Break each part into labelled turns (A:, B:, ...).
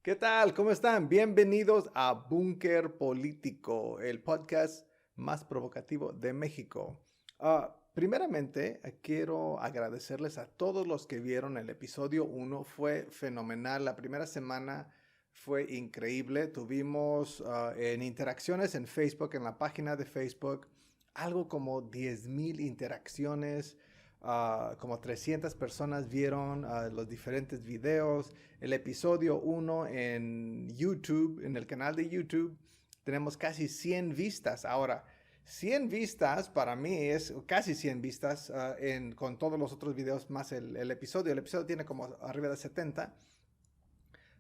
A: ¿Qué tal? ¿Cómo están? Bienvenidos a Búnker Político, el podcast más provocativo de México. Primeramente, quiero agradecerles a todos los que vieron el episodio 1. Fue fenomenal. La primera semana fue increíble. Tuvimos en interacciones en Facebook, en la página de Facebook, algo como 10,000 interacciones. Como 300 personas vieron los diferentes videos. El episodio 1 en YouTube, en el canal de YouTube, tenemos casi 100 vistas. Ahora, 100 vistas para mí es casi 100 vistas con todos los otros videos más el episodio. El episodio tiene como arriba de 70.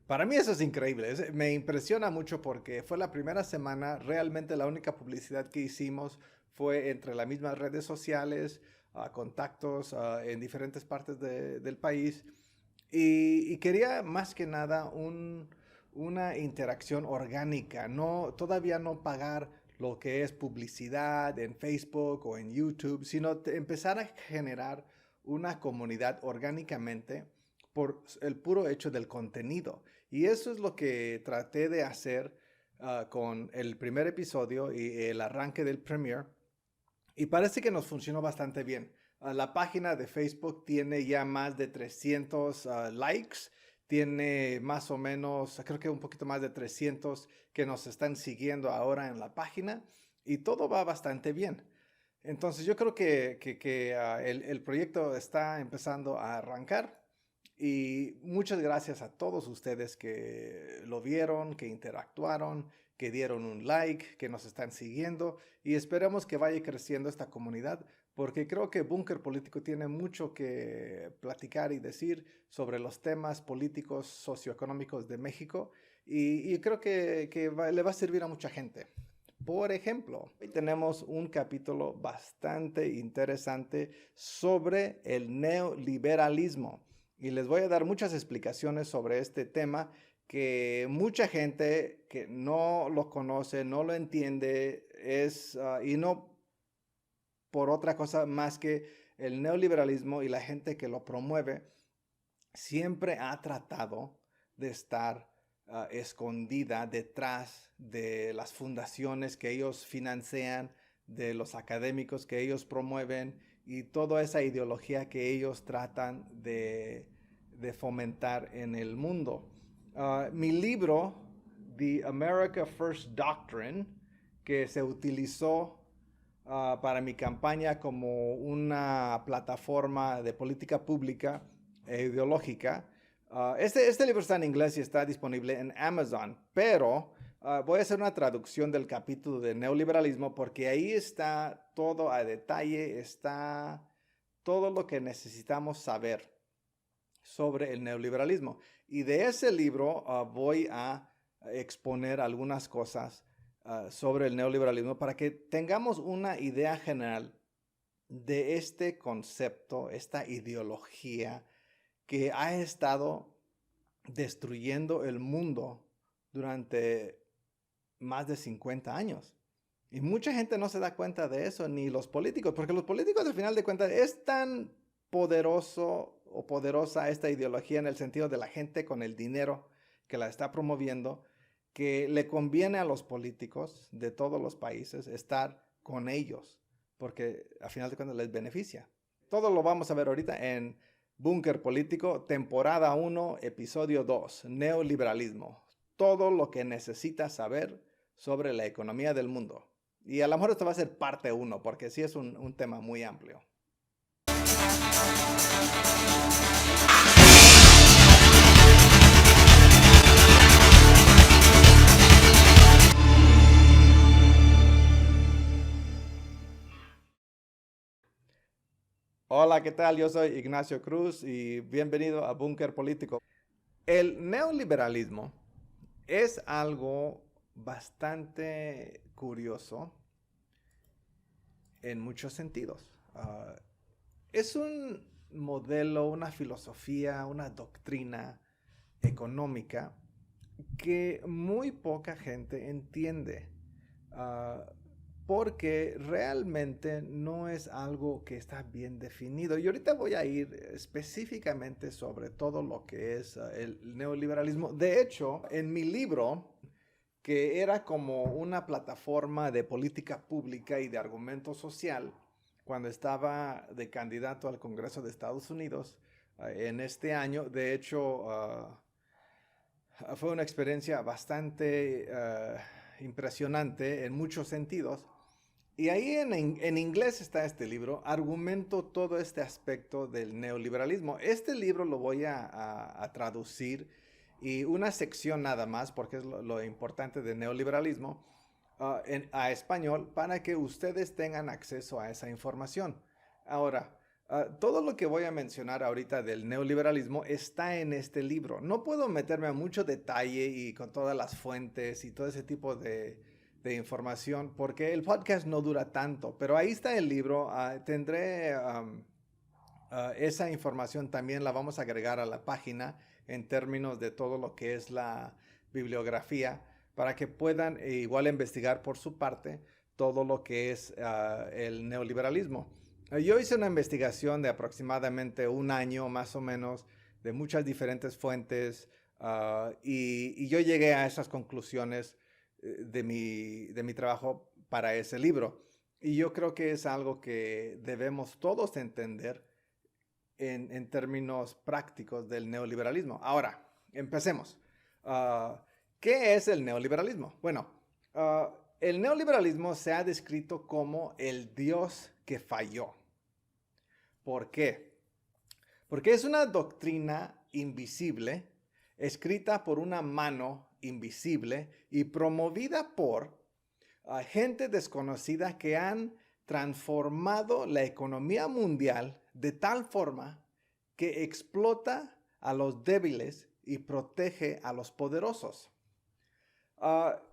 A: Para mí eso es increíble. Me impresiona mucho porque fue la primera semana. Realmente la única publicidad que hicimos fue entre las mismas redes sociales, contactos en diferentes partes del país. Y quería más que nada una interacción orgánica, todavía no pagar lo que es publicidad en Facebook o en YouTube, sino empezar a generar una comunidad orgánicamente por el puro hecho del contenido. Y eso es lo que traté de hacer con el primer episodio y el arranque del premiere. Y parece que nos funcionó bastante bien. La página de Facebook tiene ya más de 300 likes. Tiene más o menos, creo que un poquito más de 300 que nos están siguiendo ahora en la página. Y todo va bastante bien. Entonces yo creo que el proyecto está empezando a arrancar. Y muchas gracias a todos ustedes que lo vieron, que interactuaron, que dieron un like, que nos están siguiendo. Y esperamos que vaya creciendo esta comunidad, porque creo que Búnker Político tiene mucho que platicar y decir sobre los temas políticos, socioeconómicos de México. Y creo que le va a servir a mucha gente. Por ejemplo, hoy tenemos un capítulo bastante interesante sobre el neoliberalismo. Y les voy a dar muchas explicaciones sobre este tema que mucha gente que no lo conoce, no lo entiende, y no por otra cosa más que el neoliberalismo y la gente que lo promueve siempre ha tratado de estar escondida detrás de las fundaciones que ellos financian, de los académicos que ellos promueven y toda esa ideología que ellos tratan de fomentar en el mundo. Mi libro, The America First Doctrine, que se utilizó para mi campaña como una plataforma de política pública e ideológica. Este libro está en inglés y está disponible en Amazon, pero voy a hacer una traducción del capítulo de neoliberalismo porque ahí está todo a detalle, está todo lo que necesitamos saber sobre el neoliberalismo. Y de ese libro voy a exponer algunas cosas sobre el neoliberalismo para que tengamos una idea general de este concepto, esta ideología que ha estado destruyendo el mundo durante más de 50 años. Y mucha gente no se da cuenta de eso, ni los políticos, porque los políticos al final de cuentas es tan poderoso o poderosa esta ideología en el sentido de la gente con el dinero que la está promoviendo, que le conviene a los políticos de todos los países estar con ellos, porque al final de cuentas les beneficia. Todo lo vamos a ver ahorita en Búnker Político, temporada 1, episodio 2, neoliberalismo. Todo lo que necesitas saber sobre la economía del mundo. Y a lo mejor esto va a ser parte 1, porque sí es un tema muy amplio. Hola, ¿qué tal? Yo soy Ignacio Cruz y bienvenido a Búnker Político. El neoliberalismo es algo bastante curioso en muchos sentidos. Es un modelo, una filosofía, una doctrina económica que muy poca gente entiende. porque realmente no es algo que está bien definido. Y ahorita voy a ir específicamente sobre todo lo que es el neoliberalismo. De hecho, en mi libro, que era como una plataforma de política pública y de argumento social, cuando estaba de candidato al Congreso de Estados Unidos en este año. De hecho, fue una experiencia bastante impresionante en muchos sentidos. Y ahí en inglés está este libro, argumento todo este aspecto del neoliberalismo. Este libro lo voy a traducir y una sección nada más, porque es lo importante del neoliberalismo, a español para que ustedes tengan acceso a esa información. Ahora, todo lo que voy a mencionar ahorita del neoliberalismo está en este libro. No puedo meterme a mucho detalle y con todas las fuentes y todo ese tipo de información porque el podcast no dura tanto, pero ahí está el libro. Tendré esa información también la vamos a agregar a la página en términos de todo lo que es la bibliografía para que puedan igual investigar por su parte todo lo que es el neoliberalismo. Yo hice una investigación de aproximadamente un año más o menos de muchas diferentes fuentes y yo llegué a esas conclusiones de mi trabajo para ese libro. Y yo creo que es algo que debemos todos entender en términos prácticos del neoliberalismo. Ahora, empecemos. Uh, ¿Qué es el neoliberalismo? Bueno, el neoliberalismo se ha descrito como el Dios que falló. ¿Por qué? Porque es una doctrina invisible, escrita por una mano invisible y promovida por gente desconocida que han transformado la economía mundial de tal forma que explota a los débiles y protege a los poderosos.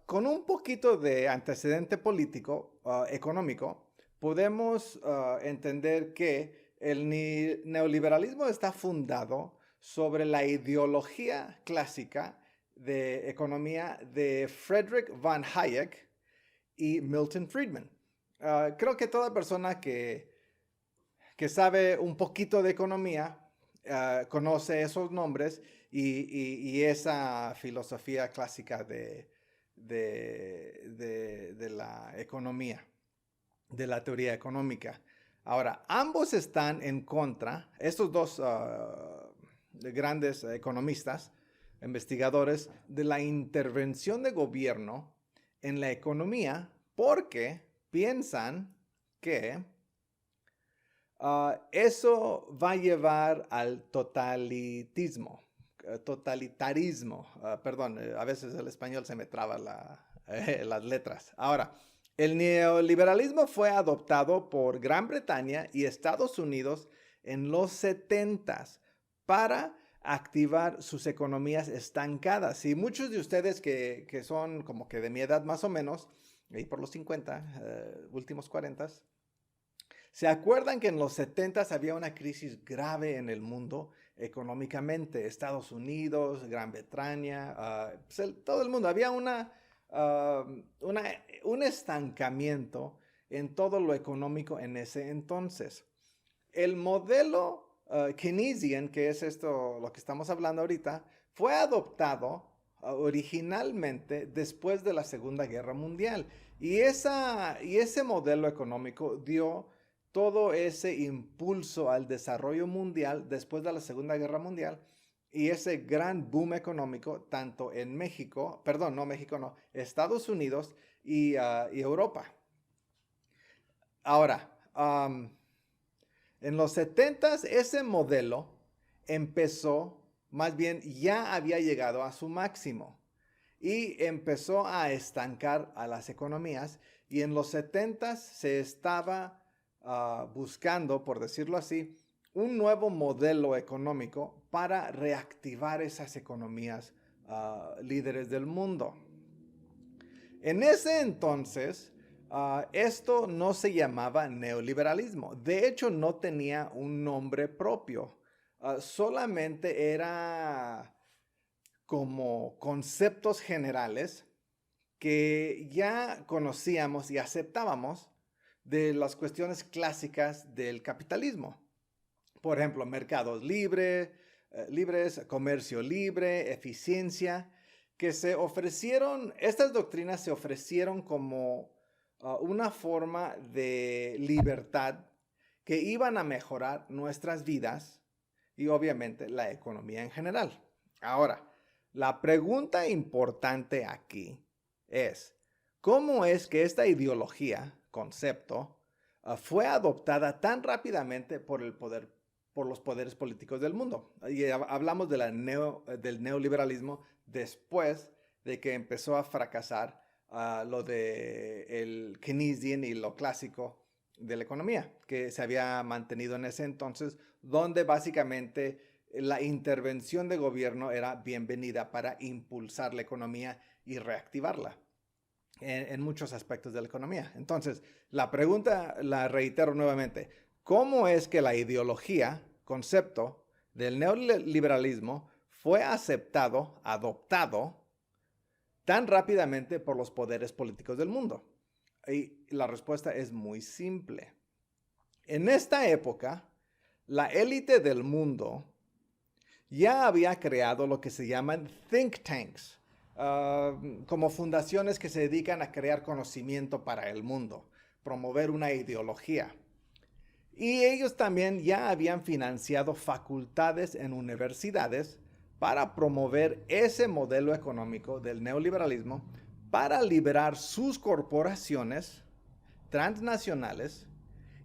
A: Con un poquito de antecedente político, económico, podemos entender que el neoliberalismo está fundado sobre la ideología clásica de economía de Friedrich von Hayek y Milton Friedman. Creo que toda persona que sabe un poquito de economía conoce esos nombres y esa filosofía clásica de la economía, de la teoría económica. Ahora, ambos están en contra, estos dos grandes economistas, investigadores, de la intervención de gobierno en la economía porque piensan que eso va a llevar al totalitarismo. Perdón, a veces el español se me traba las letras. Ahora, el neoliberalismo fue adoptado por Gran Bretaña y Estados Unidos en los 70s para activar sus economías estancadas. Y muchos de ustedes que son como que de mi edad más o menos, ahí por los 50, últimos 40, ¿se acuerdan que en los 70s había una crisis grave en el mundo económicamente? Estados Unidos, Gran Bretaña, todo el mundo. Había un estancamiento en todo lo económico en ese entonces. El modelo Keynesian, que es esto lo que estamos hablando ahorita, fue adoptado originalmente después de la Segunda Guerra Mundial. Y ese modelo económico dio todo ese impulso al desarrollo mundial después de la Segunda Guerra Mundial y ese gran boom económico tanto en México, perdón, no México, no, Estados Unidos y Europa. Ahora, en los 70s ese modelo empezó, más bien ya había llegado a su máximo y empezó a estancar a las economías y en los 70s se estaba buscando, por decirlo así, un nuevo modelo económico para reactivar esas economías líderes del mundo. En ese entonces, esto no se llamaba neoliberalismo. De hecho, no tenía un nombre propio. Solamente era como conceptos generales que ya conocíamos y aceptábamos de las cuestiones clásicas del capitalismo. Por ejemplo, mercados libres, comercio libre, eficiencia, que estas doctrinas se ofrecieron como una forma de libertad que iban a mejorar nuestras vidas y obviamente la economía en general. Ahora, la pregunta importante aquí es, ¿cómo es que esta ideología, concepto, fue adoptada tan rápidamente por los poderes políticos del mundo? Y hablamos de del neoliberalismo después de que empezó a fracasar lo de el Keynesian y lo clásico de la economía, que se había mantenido en ese entonces, donde básicamente la intervención de gobierno era bienvenida para impulsar la economía y reactivarla en muchos aspectos de la economía. Entonces, la pregunta la reitero nuevamente. ¿Cómo es que la ideología, concepto del neoliberalismo fue adoptado tan rápidamente por los poderes políticos del mundo? Y la respuesta es muy simple. En esta época, la élite del mundo ya había creado lo que se llaman think tanks, como fundaciones que se dedican a crear conocimiento para el mundo, promover una ideología. Y ellos también ya habían financiado facultades en universidades para promover ese modelo económico del neoliberalismo para liberar sus corporaciones transnacionales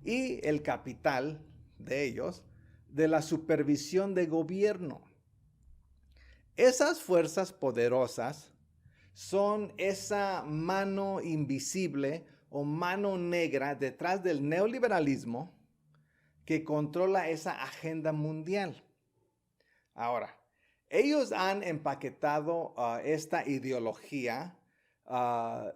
A: y el capital de ellos de la supervisión de gobierno. Esas fuerzas poderosas son esa mano invisible o mano negra detrás del neoliberalismo que controla esa agenda mundial. Ahora, ellos han empaquetado esta ideología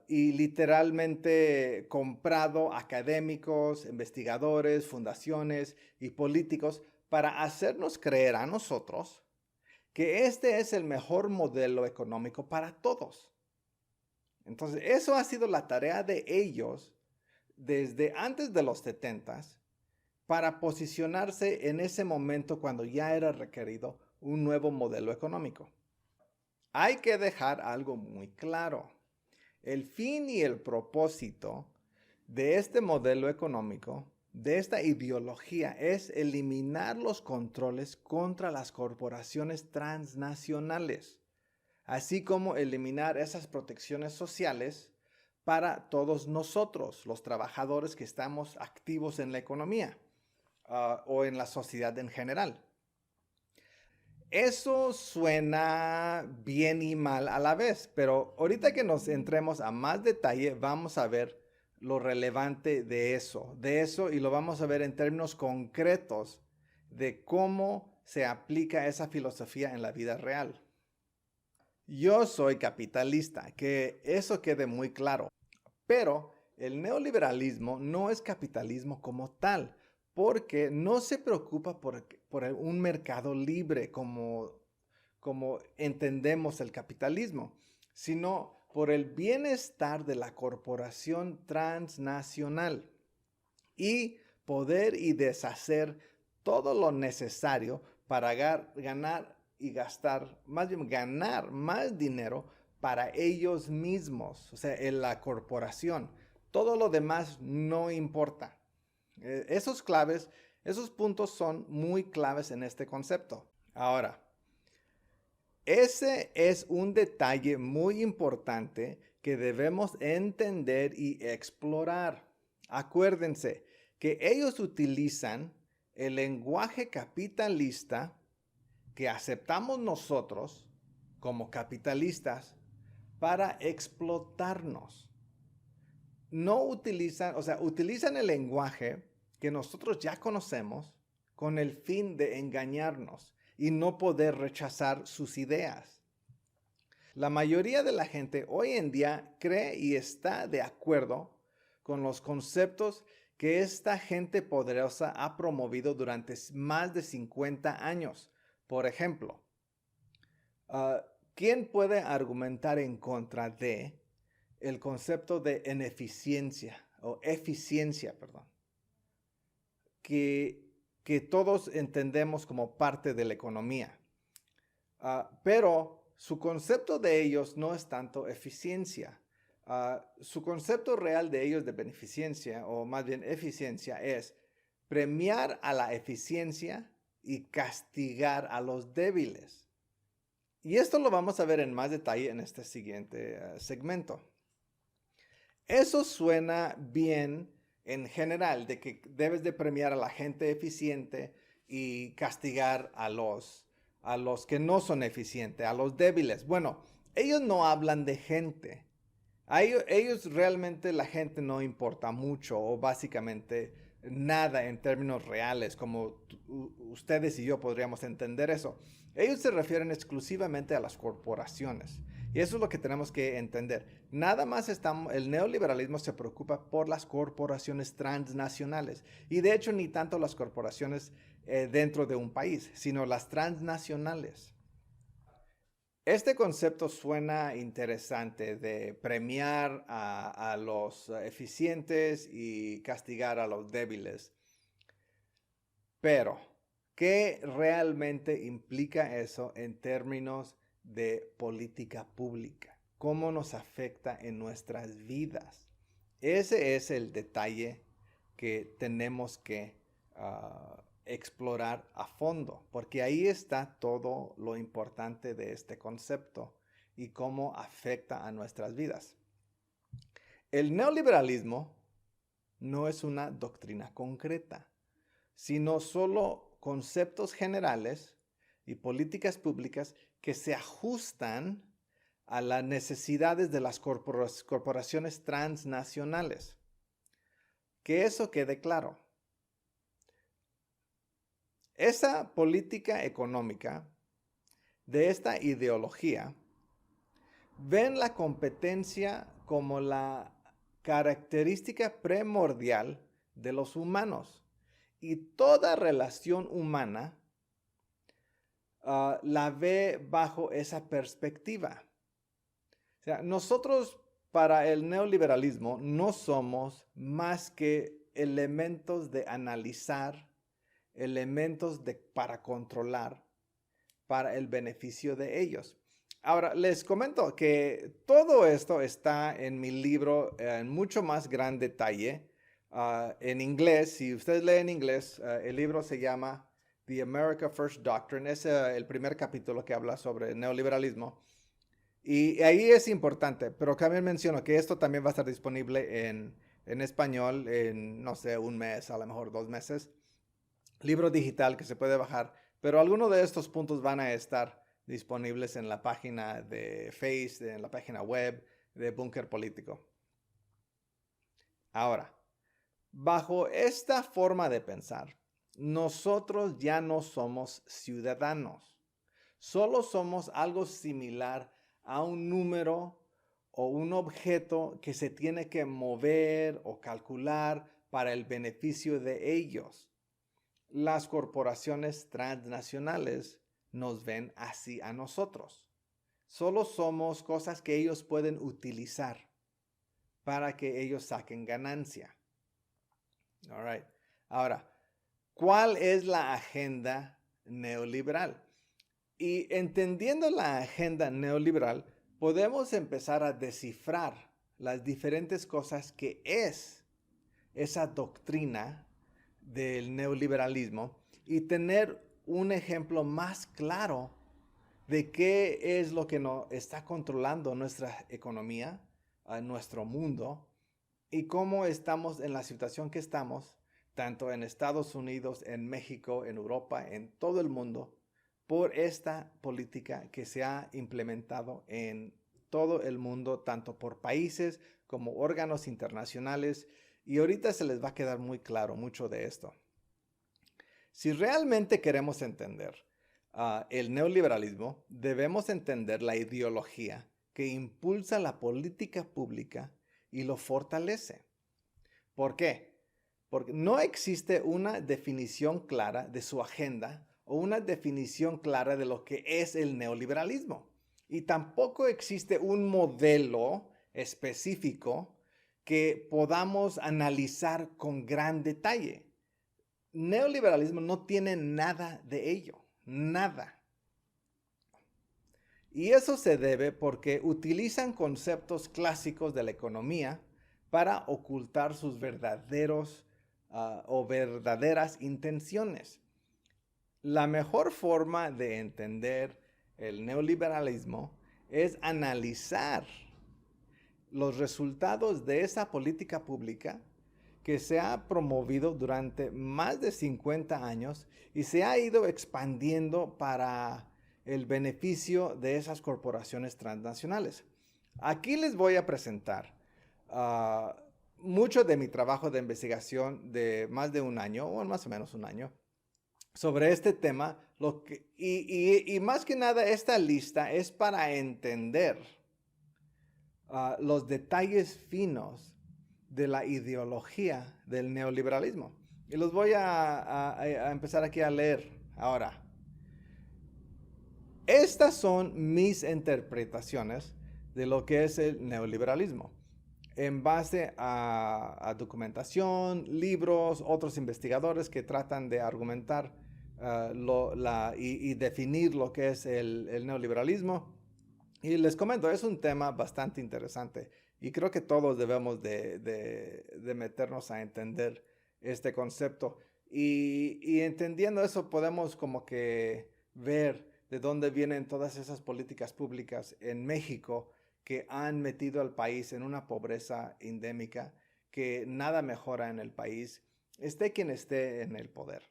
A: y literalmente comprado académicos, investigadores, fundaciones y políticos para hacernos creer a nosotros que este es el mejor modelo económico para todos. Entonces, eso ha sido la tarea de ellos desde antes de los 70s para posicionarse en ese momento cuando ya era requerido un nuevo modelo económico. Hay que dejar algo muy claro. El fin y el propósito de este modelo económico, de esta ideología, es eliminar los controles contra las corporaciones transnacionales, así como eliminar esas protecciones sociales para todos nosotros, los trabajadores que estamos activos en la economía o en la sociedad en general. Eso suena bien y mal a la vez, pero ahorita que nos entremos a más detalle, vamos a ver lo relevante de eso y lo vamos a ver en términos concretos de cómo se aplica esa filosofía en la vida real. Yo soy capitalista, que eso quede muy claro, pero el neoliberalismo no es capitalismo como tal, porque no se preocupa por un mercado libre como entendemos el capitalismo, sino por el bienestar de la corporación transnacional y poder y deshacer todo lo necesario para ganar y gastar, más bien ganar más dinero para ellos mismos, o sea, en la corporación. Todo lo demás no importa. Esos puntos son muy claves en este concepto. Ahora, ese es un detalle muy importante que debemos entender y explorar. Acuérdense que ellos utilizan el lenguaje capitalista que aceptamos nosotros como capitalistas para explotarnos. No utilizan, o sea, utilizan el lenguaje que nosotros ya conocemos con el fin de engañarnos y no poder rechazar sus ideas. La mayoría de la gente hoy en día cree y está de acuerdo con los conceptos que esta gente poderosa ha promovido durante más de 50 años. Por ejemplo, ¿quién puede argumentar en contra de el concepto de eficiencia, perdón, que todos entendemos como parte de la economía. Pero su concepto de ellos no es tanto eficiencia. Su concepto real de ellos de beneficencia, o más bien eficiencia, es premiar a la eficiencia y castigar a los débiles. Y esto lo vamos a ver en más detalle en este siguiente segmento. Eso suena bien en general, de que debes de premiar a la gente eficiente y castigar a los que no son eficientes, a los débiles. Bueno, ellos no hablan de gente. A ellos realmente la gente no importa mucho o básicamente nada en términos reales, como ustedes y yo podríamos entender eso. Ellos se refieren exclusivamente a las corporaciones. Y eso es lo que tenemos que entender. Nada más el neoliberalismo se preocupa por las corporaciones transnacionales. Y de hecho ni tanto las corporaciones dentro de un país, sino las transnacionales. Este concepto suena interesante de premiar a los eficientes y castigar a los débiles. Pero, ¿qué realmente implica eso en términos de política pública? ¿Cómo nos afecta en nuestras vidas? Ese es el detalle que tenemos que explorar a fondo, porque ahí está todo lo importante de este concepto y cómo afecta a nuestras vidas. El neoliberalismo no es una doctrina concreta, sino solo conceptos generales y políticas públicas que se ajustan a las necesidades de las corporaciones transnacionales. Que eso quede claro. Esa política económica de esta ideología ven la competencia como la característica primordial de los humanos y toda relación humana la ve bajo esa perspectiva. O sea, nosotros para el neoliberalismo no somos más que elementos de analizar, elementos para controlar, para el beneficio de ellos. Ahora, les comento que todo esto está en mi libro en mucho más gran detalle, en inglés. Si ustedes leen inglés, el libro se llama The America First Doctrine. Es el primer capítulo que habla sobre el neoliberalismo. Y ahí es importante, pero también menciono que esto también va a estar disponible en español en, no sé, un mes, a lo mejor 2 meses. Libro digital que se puede bajar, pero algunos de estos puntos van a estar disponibles en la página de Face, en la página web de Búnker Político. Ahora, bajo esta forma de pensar, nosotros ya no somos ciudadanos. Solo somos algo similar a un número o un objeto que se tiene que mover o calcular para el beneficio de ellos. Las corporaciones transnacionales nos ven así a nosotros. Solo somos cosas que ellos pueden utilizar para que ellos saquen ganancia. All right. Ahora, ¿cuál es la agenda neoliberal? Y entendiendo la agenda neoliberal, podemos empezar a descifrar las diferentes cosas que es esa doctrina del neoliberalismo y tener un ejemplo más claro de qué es lo que nos está controlando nuestra economía, nuestro mundo, y cómo estamos en la situación que estamos, tanto en Estados Unidos, en México, en Europa, en todo el mundo, por esta política que se ha implementado en todo el mundo, tanto por países como órganos internacionales, y ahorita se les va a quedar muy claro mucho de esto. Si realmente queremos entender el neoliberalismo, debemos entender la ideología que impulsa la política pública y lo fortalece. ¿Por qué? Porque no existe una definición clara de su agenda o una definición clara de lo que es el neoliberalismo. Y tampoco existe un modelo específico que podamos analizar con gran detalle. Neoliberalismo no tiene nada de ello, nada. Y eso se debe porque utilizan conceptos clásicos de la economía para ocultar sus verdaderos o verdaderas intenciones. La mejor forma de entender el neoliberalismo es analizar los resultados de esa política pública que se ha promovido durante más de 50 años y se ha ido expandiendo para el beneficio de esas corporaciones transnacionales. Aquí les voy a presentar mucho de mi trabajo de investigación de más de un año, o más o menos un año, sobre este tema. Y más que nada, esta lista es para entender los detalles finos de la ideología del neoliberalismo. Y los voy a empezar aquí a leer ahora. Estas son mis interpretaciones de lo que es el neoliberalismo, en base a documentación, libros, otros investigadores que tratan de argumentar y definir lo que es el neoliberalismo. Y les comento, es un tema bastante interesante y creo que todos debemos de meternos a entender este concepto. Y entendiendo eso podemos como que ver de dónde vienen todas esas políticas públicas en México que han metido al país en una pobreza endémica, que nada mejora en el país, esté quien esté en el poder.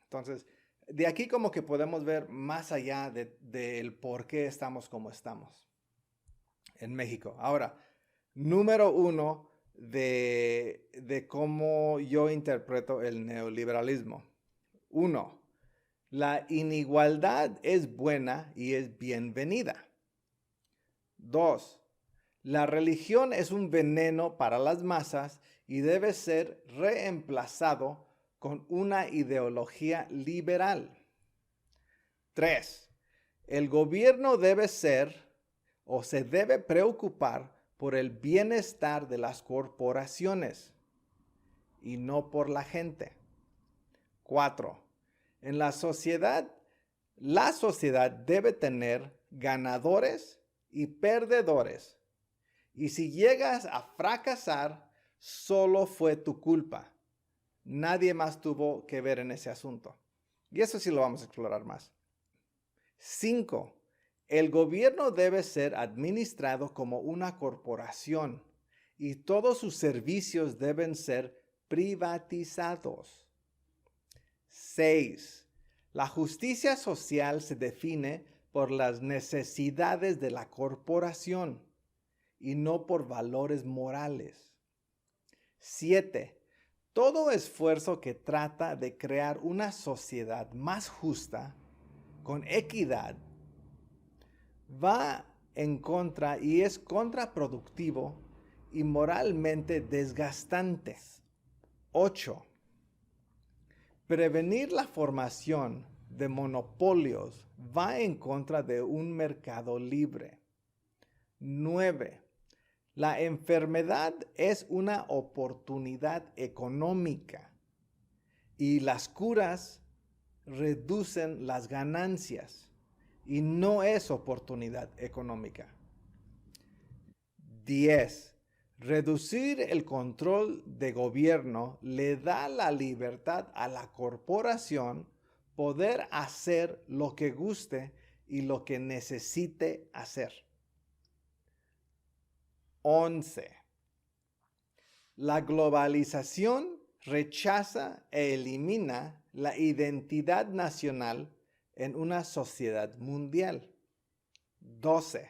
A: Entonces, de aquí como que podemos ver más allá del por qué estamos como estamos en México. Ahora, número uno de cómo yo interpreto el neoliberalismo. 1. La inigualdad es buena y es bienvenida. 2. La religión es un veneno para las masas y debe ser reemplazado con una ideología liberal. 3. El gobierno debe ser o se debe preocupar por el bienestar de las corporaciones y no por la gente. 4. En la sociedad debe tener ganadores y perdedores. Y si llegas a fracasar, solo fue tu culpa. Nadie más tuvo que ver en ese asunto. Y eso sí lo vamos a explorar más. 5. El gobierno debe ser administrado como una corporación y todos sus servicios deben ser privatizados. 6. La justicia social se define por las necesidades de la corporación y no por valores morales. 7. Todo esfuerzo que trata de crear una sociedad más justa, con equidad, va en contra y es contraproductivo y moralmente desgastante. 8. Prevenir la formación de monopolios va en contra de un mercado libre. 9. La enfermedad es una oportunidad económica y las curas reducen las ganancias y no es oportunidad económica. 10. Reducir el control de gobierno le da la libertad a la corporación poder hacer lo que guste y lo que necesite hacer. 11. La globalización rechaza e elimina la identidad nacional en una sociedad mundial. 12.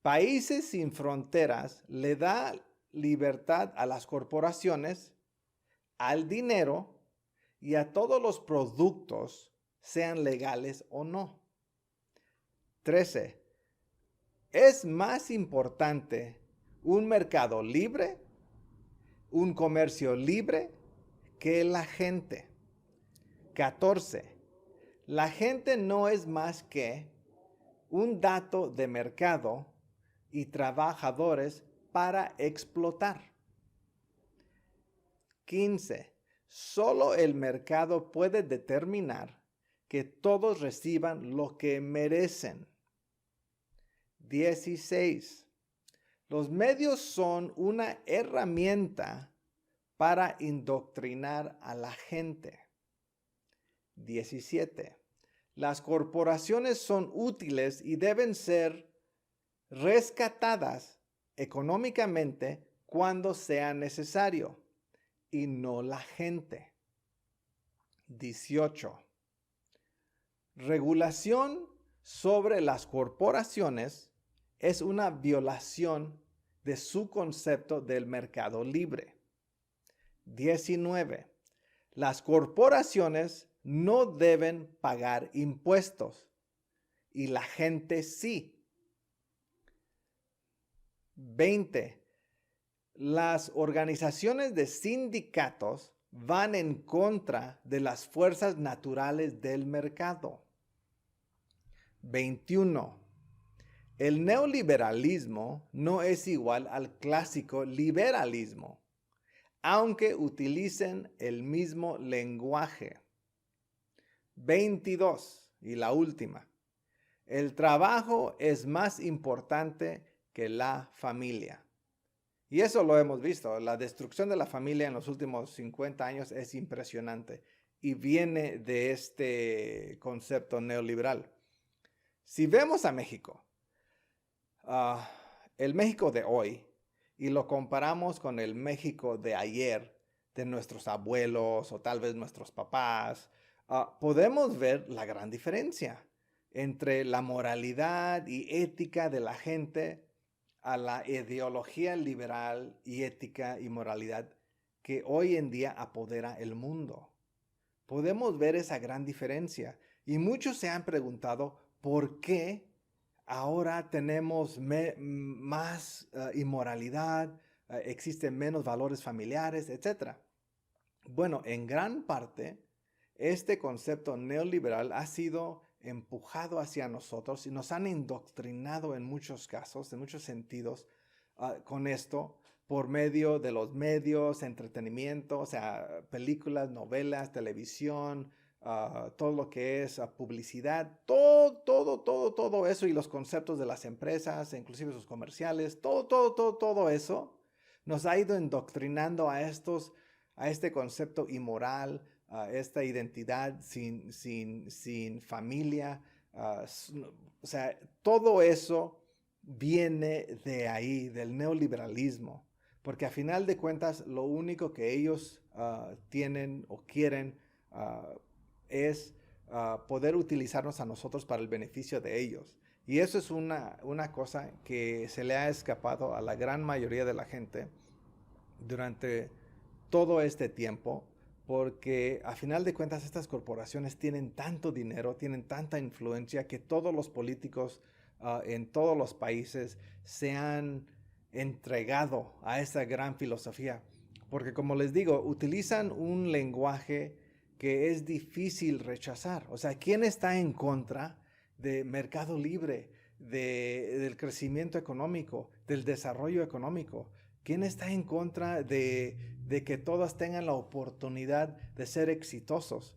A: Países sin fronteras le da libertad a las corporaciones, al dinero y a todos los productos, sean legales o no. 13. Es más importante un mercado libre, un comercio libre, que la gente. 14. La gente no es más que un dato de mercado y trabajadores para explotar. 15. Solo el mercado puede determinar que todos reciban lo que merecen. 16. Los medios son una herramienta para indoctrinar a la gente. 17. Las corporaciones son útiles y deben ser rescatadas económicamente cuando sea necesario, y no la gente. 18. Regulación sobre las corporaciones es una violación de su concepto del mercado libre. 19. Las corporaciones no deben pagar impuestos y la gente sí. 20. Las organizaciones de sindicatos van en contra de las fuerzas naturales del mercado. 21. El neoliberalismo no es igual al clásico liberalismo, aunque utilicen el mismo lenguaje. 22. Y la última. El trabajo es más importante que la familia. Y eso lo hemos visto. La destrucción de la familia en los últimos 50 años es impresionante y viene de este concepto neoliberal. Si vemos a México, el México de hoy, y lo comparamos con el México de ayer, de nuestros abuelos o tal vez nuestros papás, podemos ver la gran diferencia entre la moralidad y ética de la gente a la ideología liberal y ética y moralidad que hoy en día apodera el mundo. Podemos ver esa gran diferencia y muchos se han preguntado por qué ahora tenemos más inmoralidad, existen menos valores familiares, etc. Bueno, en gran parte, este concepto neoliberal ha sido empujado hacia nosotros y nos han indoctrinado en muchos casos, en muchos sentidos, con esto por medio de los medios, entretenimiento, o sea, películas, novelas, televisión, todo lo que es publicidad, todo eso y los conceptos de las empresas, inclusive sus comerciales, todo eso nos ha ido indoctrinando a este concepto inmoral, esta identidad sin familia. O sea, todo eso viene de ahí, del neoliberalismo, porque a final de cuentas lo único que ellos tienen o quieren es poder utilizarnos a nosotros para el beneficio de ellos. Y eso es una cosa que se le ha escapado a la gran mayoría de la gente durante todo este tiempo, porque a final de cuentas estas corporaciones tienen tanto dinero, tienen tanta influencia que todos los políticos en todos los países se han entregado a esa gran filosofía. Porque como les digo, utilizan un lenguaje que es difícil rechazar. O sea, ¿quién está en contra de mercado libre, del crecimiento económico, del desarrollo económico? ¿Quién está en contra de que todos tengan la oportunidad de ser exitosos?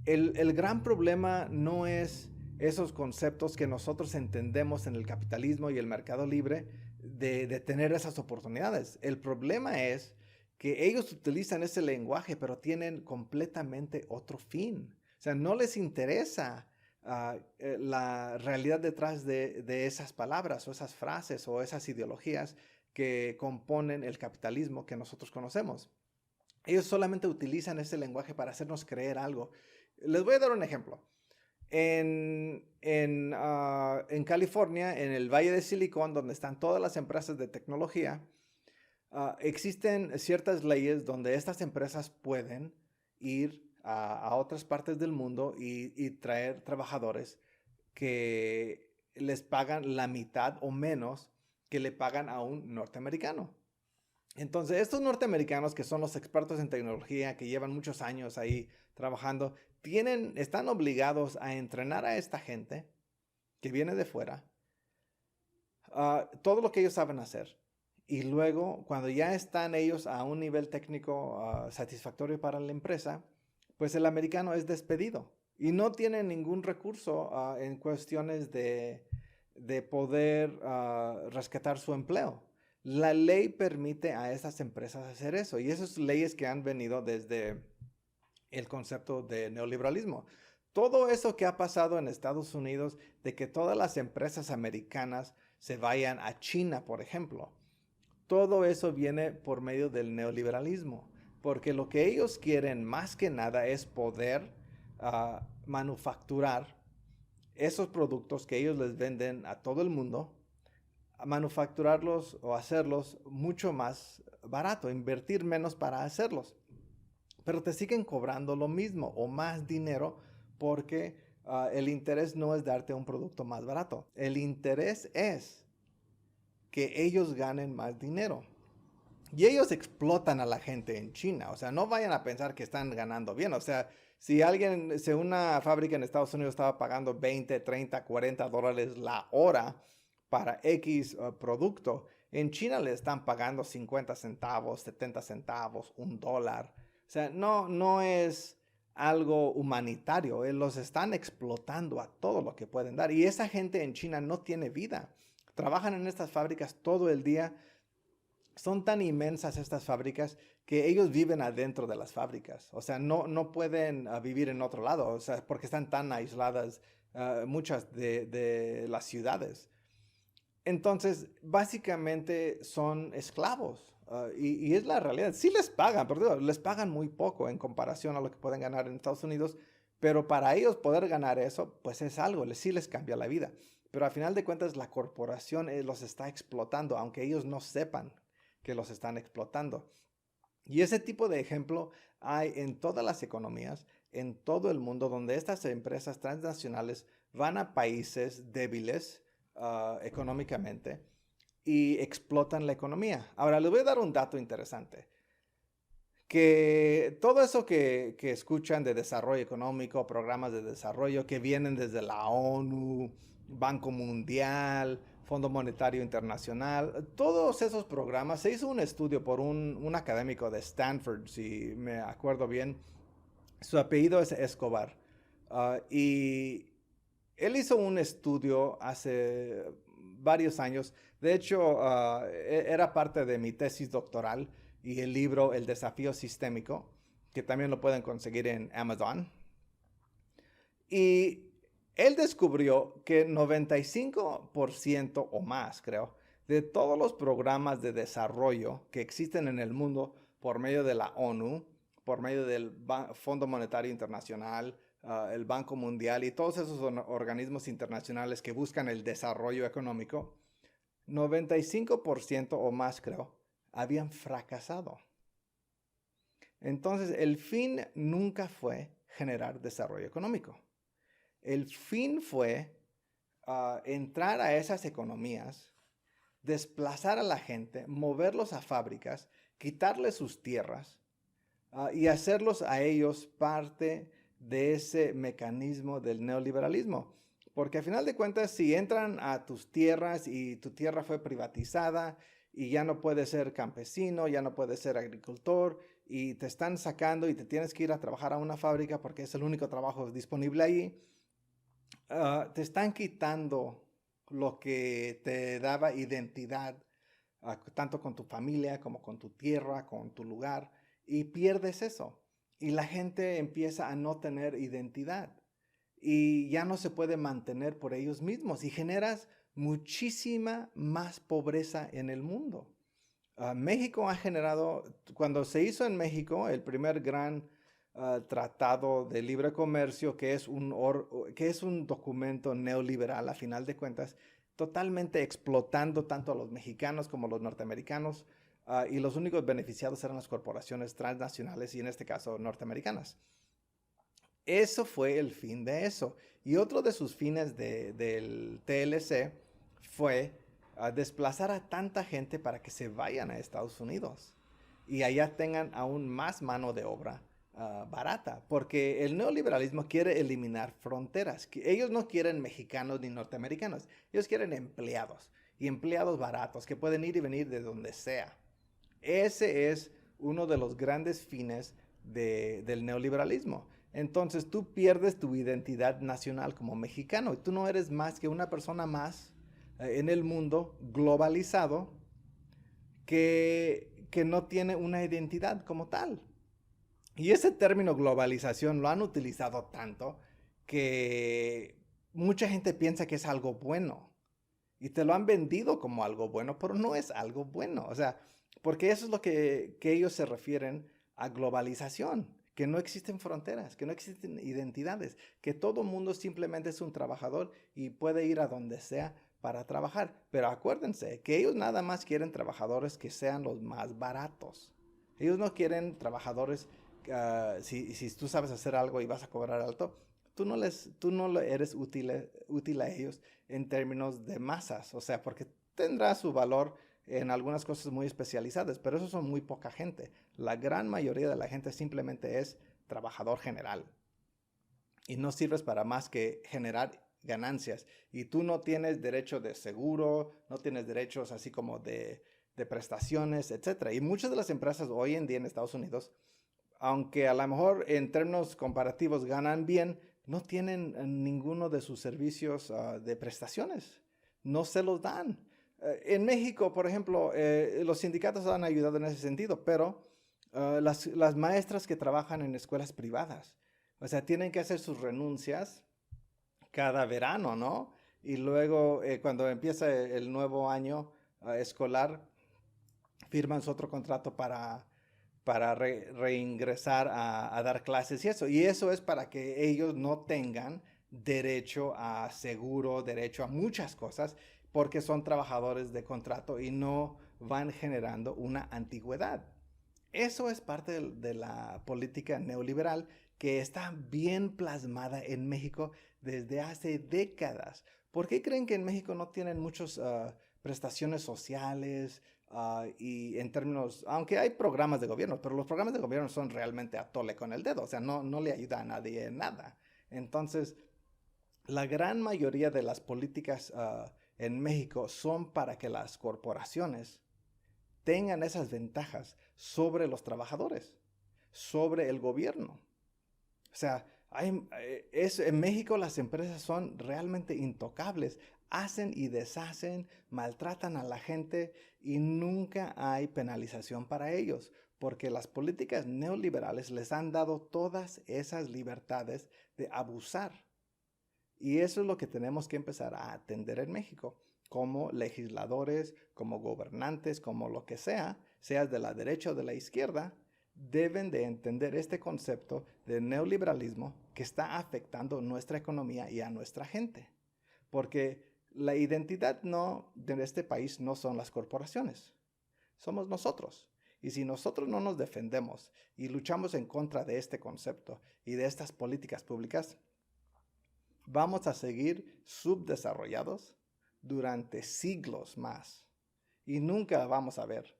A: El gran problema no es esos conceptos que nosotros entendemos en el capitalismo y el mercado libre de tener esas oportunidades. El problema es que ellos utilizan ese lenguaje, pero tienen completamente otro fin. O sea, no les interesa la realidad detrás de esas palabras o esas frases o esas ideologías que componen el capitalismo que nosotros conocemos. Ellos solamente utilizan ese lenguaje para hacernos creer algo. Les voy a dar un ejemplo. En California, en el Valle de Silicon, donde están todas las empresas de tecnología, existen ciertas leyes donde estas empresas pueden ir a otras partes del mundo y traer trabajadores que les pagan la mitad o menos que le pagan a un norteamericano. Entonces, estos norteamericanos que son los expertos en tecnología, que llevan muchos años ahí trabajando, están obligados a entrenar a esta gente que viene de fuera, todo lo que ellos saben hacer. Y luego, cuando ya están ellos a un nivel técnico satisfactorio para la empresa, pues el americano es despedido y no tiene ningún recurso en cuestiones de poder rescatar su empleo. La ley permite a estas empresas hacer eso y esas leyes que han venido desde el concepto de neoliberalismo. Todo eso que ha pasado en Estados Unidos, de que todas las empresas americanas se vayan a China, por ejemplo, todo eso viene por medio del neoliberalismo, porque lo que ellos quieren más que nada es poder manufacturar esos productos que ellos les venden a todo el mundo, a manufacturarlos o hacerlos mucho más barato, invertir menos para hacerlos. Pero te siguen cobrando lo mismo o más dinero porque el interés no es darte un producto más barato. El interés es que ellos ganen más dinero. Y ellos explotan a la gente en China. O sea, no vayan a pensar que están ganando bien. O sea, si una fábrica en Estados Unidos estaba pagando 20, 30, 40 dólares la hora para X producto, en China le están pagando 50 centavos, 70 centavos, $1. O sea, no es algo humanitario. Los están explotando a todo lo que pueden dar. Y esa gente en China no tiene vida. Trabajan en estas fábricas todo el día. Son tan inmensas estas fábricas que ellos viven adentro de las fábricas. O sea, no pueden vivir en otro lado, o sea, porque están tan aisladas muchas de las ciudades. Entonces, básicamente son esclavos. Y es la realidad. Sí les pagan, pero digo, les pagan muy poco en comparación a lo que pueden ganar en Estados Unidos. Pero para ellos poder ganar eso, pues es algo, sí les cambia la vida. Pero al final de cuentas, la corporación los está explotando, aunque ellos no sepan que los están explotando. Y ese tipo de ejemplo hay en todas las economías, en todo el mundo, donde estas empresas transnacionales van a países débiles económicamente y explotan la economía. Ahora, les voy a dar un dato interesante. Que todo eso que escuchan de desarrollo económico, programas de desarrollo que vienen desde la ONU, Banco Mundial, Fondo Monetario Internacional, todos esos programas, se hizo un estudio por un académico de Stanford, si me acuerdo bien, su apellido es Escobar, y él hizo un estudio hace varios años. De hecho, era parte de mi tesis doctoral y el libro El desafío sistémico, que también lo pueden conseguir en Amazon. Y él descubrió que 95% o más, creo, de todos los programas de desarrollo que existen en el mundo por medio de la ONU, por medio del Fondo Monetario Internacional, el Banco Mundial y todos esos organismos internacionales que buscan el desarrollo económico, 95% o más, creo, habían fracasado. Entonces, el fin nunca fue generar desarrollo económico. El fin fue entrar a esas economías, desplazar a la gente, moverlos a fábricas, quitarles sus tierras y hacerlos a ellos parte de ese mecanismo del neoliberalismo. Porque al final de cuentas, si entran a tus tierras y tu tierra fue privatizada y ya no puedes ser campesino, ya no puedes ser agricultor y te están sacando y te tienes que ir a trabajar a una fábrica porque es el único trabajo disponible ahí, te están quitando lo que te daba identidad, tanto con tu familia como con tu tierra, con tu lugar, y pierdes eso. Y la gente empieza a no tener identidad y ya no se puede mantener por ellos mismos y generas muchísima más pobreza en el mundo. México ha generado, cuando se hizo en México el primer gran tratado de libre comercio, que es un documento neoliberal a final de cuentas, totalmente explotando tanto a los mexicanos como a los norteamericanos, y los únicos beneficiados eran las corporaciones transnacionales y en este caso norteamericanas. Eso fue el fin de eso. Y otro de sus fines del TLC fue desplazar a tanta gente para que se vayan a Estados Unidos y allá tengan aún más mano de obra barata, porque el neoliberalismo quiere eliminar fronteras. Ellos no quieren mexicanos ni norteamericanos, ellos quieren empleados. y empleados baratos que pueden ir y venir de donde sea. Ese es uno de los grandes fines del neoliberalismo. Entonces tú pierdes tu identidad nacional como mexicano y tú no eres más que una persona más en el mundo globalizado que no tiene una identidad como tal. Y ese término globalización lo han utilizado tanto que mucha gente piensa que es algo bueno. Y te lo han vendido como algo bueno, pero no es algo bueno. O sea, porque eso es lo que ellos se refieren a globalización, que no existen fronteras, que no existen identidades, que todo mundo simplemente es un trabajador y puede ir a donde sea para trabajar. Pero acuérdense que ellos nada más quieren trabajadores que sean los más baratos. Ellos no quieren trabajadores, si tú sabes hacer algo y vas a cobrar alto, tú no eres útil a ellos en términos de masas, o sea, porque tendrá su valor en algunas cosas muy especializadas, pero eso son muy poca gente. La gran mayoría de la gente simplemente es trabajador general y no sirves para más que generar ganancias. Y tú no tienes derecho de seguro, no tienes derechos así como de prestaciones, etcétera. Y muchas de las empresas hoy en día en Estados Unidos, aunque a lo mejor en términos comparativos ganan bien, no tienen ninguno de sus servicios de prestaciones. No se los dan. En México, por ejemplo, los sindicatos han ayudado en ese sentido, pero las maestras que trabajan en escuelas privadas, o sea, tienen que hacer sus renuncias cada verano, ¿no? Y luego, cuando empieza el nuevo año escolar, firman su otro contrato para reingresar a dar clases y eso. Y eso es para que ellos no tengan derecho a seguro, derecho a muchas cosas, porque son trabajadores de contrato y no van generando una antigüedad. Eso es parte de la política neoliberal que está bien plasmada en México desde hace décadas. ¿Por qué creen que en México no tienen muchas prestaciones sociales? Y en términos, aunque hay programas de gobierno, pero los programas de gobierno son realmente a tole con el dedo, o sea, no le ayuda a nadie en nada. Entonces, la gran mayoría de las políticas en México son para que las corporaciones tengan esas ventajas sobre los trabajadores, sobre el gobierno. O sea, en México las empresas son realmente intocables. Hacen y deshacen, maltratan a la gente y nunca hay penalización para ellos, porque las políticas neoliberales les han dado todas esas libertades de abusar. Y eso es lo que tenemos que empezar a atender en México, como legisladores, como gobernantes, como lo que sea, seas de la derecha o de la izquierda, deben de entender este concepto de neoliberalismo que está afectando nuestra economía y a nuestra gente. Porque la identidad de este país no son las corporaciones, somos nosotros. Y si nosotros no nos defendemos y luchamos en contra de este concepto y de estas políticas públicas, vamos a seguir subdesarrollados durante siglos más. Y nunca vamos a ver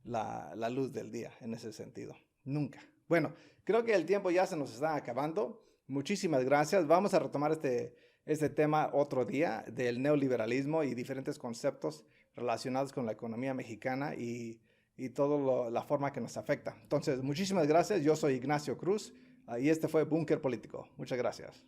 A: la luz del día en ese sentido. Nunca. Bueno, creo que el tiempo ya se nos está acabando. Muchísimas gracias. Vamos a retomar este tema otro día del neoliberalismo y diferentes conceptos relacionados con la economía mexicana y toda la forma que nos afecta. Entonces, muchísimas gracias. Yo soy Ignacio Cruz y este fue Búnker Político. Muchas gracias.